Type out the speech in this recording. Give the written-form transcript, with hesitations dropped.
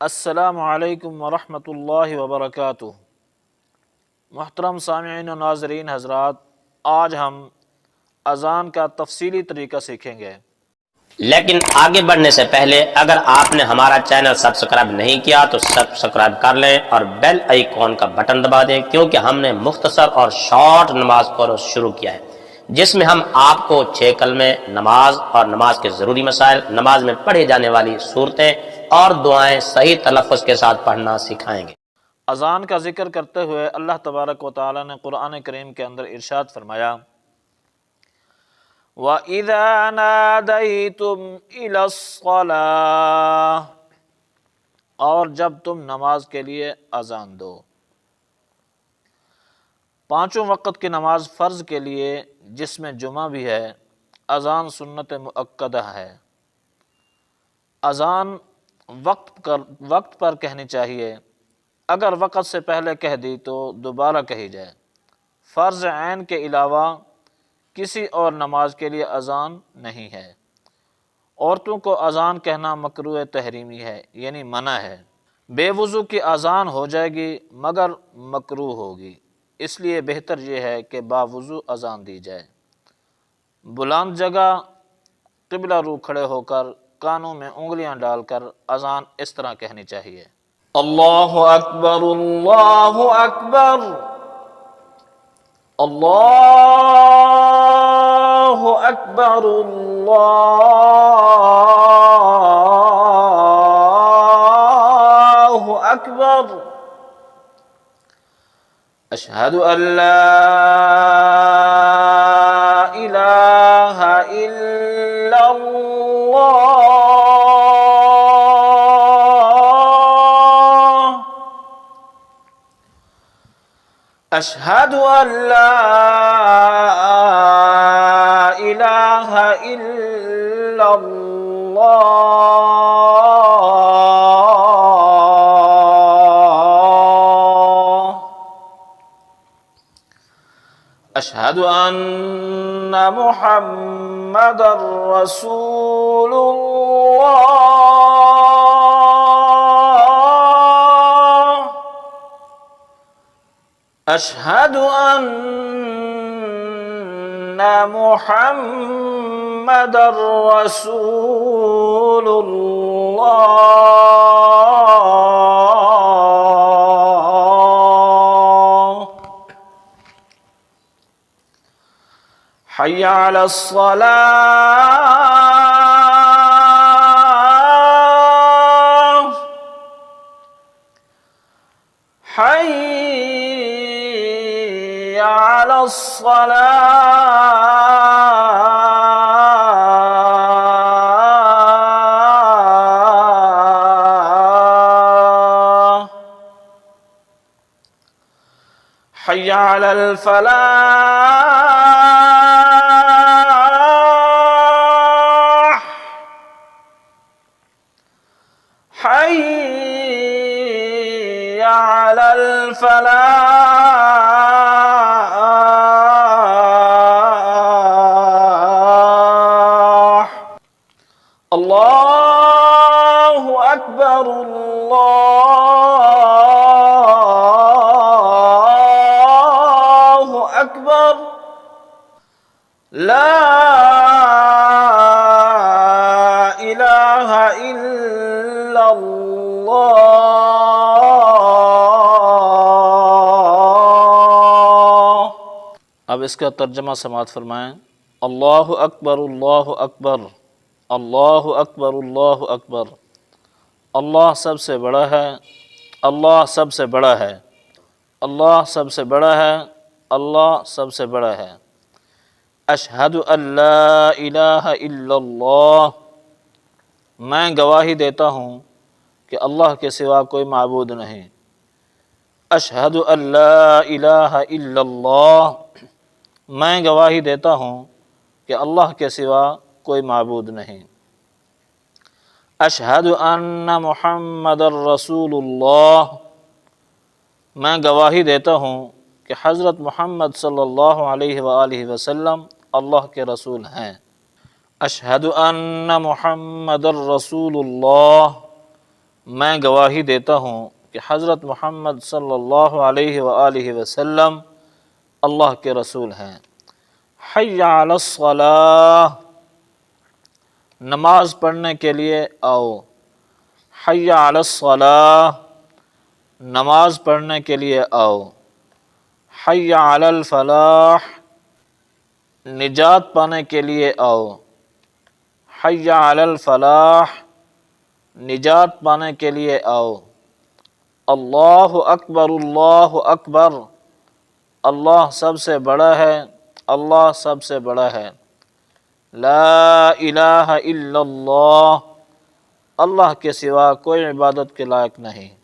السلام علیکم ورحمۃ اللہ وبرکاتہ۔ محترم سامعین و ناظرین حضرات، آج ہم اذان کا تفصیلی طریقہ سیکھیں گے۔ لیکن آگے بڑھنے سے پہلے اگر آپ نے ہمارا چینل سبسکرائب نہیں کیا تو سبسکرائب کر لیں اور بیل آئیکن کا بٹن دبا دیں، کیونکہ ہم نے مختصر اور شارٹ نماز کورس شروع کیا ہے جس میں ہم آپ کو 6 کلمے نماز اور نماز کے ضروری مسائل، نماز میں پڑھی جانے والی صورتیں اور دعائیں صحیح تلفظ کے ساتھ پڑھنا سکھائیں گے۔ اذان کا ذکر کرتے ہوئے اللہ تبارک و تعالی نے قرآن کریم کے اندر ارشاد فرمایا، وَإِذَا نَادَيْتُمْ إِلَى الصَّلَاةِ، اور جب تم نماز کے لیے اذان دو۔ پانچوں وقت کی نماز فرض کے لیے جس میں جمعہ بھی ہے، اذان سنت مؤکدہ ہے۔ اذان وقت پر کہنی چاہیے، اگر وقت سے پہلے کہہ دی تو دوبارہ کہی جائے۔ فرض عین کے علاوہ کسی اور نماز کے لیے اذان نہیں ہے۔ عورتوں کو اذان کہنا مکروہ تحریمی ہے، یعنی منع ہے۔ بے وضو کی اذان ہو جائے گی مگر مکروہ ہوگی، اس لیے بہتر یہ ہے کہ باوضو اذان دی جائے۔ بلند جگہ قبلہ رو کھڑے ہو کر کانوں میں انگلیاں ڈال کر اذان اس طرح کہنی چاہیے، اللہ اکبر اللہ اکبر، اللہ اکبر اللہ اکبر، اشہد ان لا الہ الا اللہ، اشہد ان لا الہ الا اللہ، اشہد ان محمد رسول اللہ، اشہد ان محمد رسول اللہ، حی علی الصلاة، حی علی الصلاة، حی علی الفلاح، حی علی الفلاح، اللہ اکبر اللہ اکبر، لا الہ الا اللہ۔ اب اس کا ترجمہ سماعت فرمائیں، اللہ اکبر اللہ اکبر، اللہ اکبر اللہ اکبر، اللہ سب سے بڑا ہے، اللہ سب سے بڑا ہے، اللہ سب سے بڑا ہے، اللہ سب سے بڑا ہے۔ اشہد ان لا الہ الا اللہ، میں گواہی دیتا ہوں کہ اللہ کے سوا کوئی معبود نہیں۔ اشہد ان لا الہ الا اللہ، میں گواہی دیتا ہوں کہ اللہ کے سوا کوئی معبود نہیں۔ اشہد ان محمد رسول اللہ، میں گواہی دیتا ہوں کہ حضرت محمد صلی اللہ علیہ وآلہ وسلم اللہ کے رسول ہیں۔ اشہد ان محمد الرسول اللہ، میں گواہی دیتا ہوں کہ حضرت محمد صلی اللہ علیہ وآلہ وسلم اللہ کے رسول ہیں۔ حی علی الصلاۃ، نماز پڑھنے کے لیے آؤ۔ حی علی الصلاۃ، نماز پڑھنے کے لیے آؤ۔ حی علی الفلاح، نجات پانے کے لیے آؤ۔ حی علی الفلاح، نجات پانے کے لیے آؤ۔ اللہ اکبر، اللہ اکبر، اللہ سب سے بڑا ہے، اللہ سب سے بڑا ہے۔ لا الہ الا اللہ، اللہ کے سوا کوئی عبادت کے لائق نہیں۔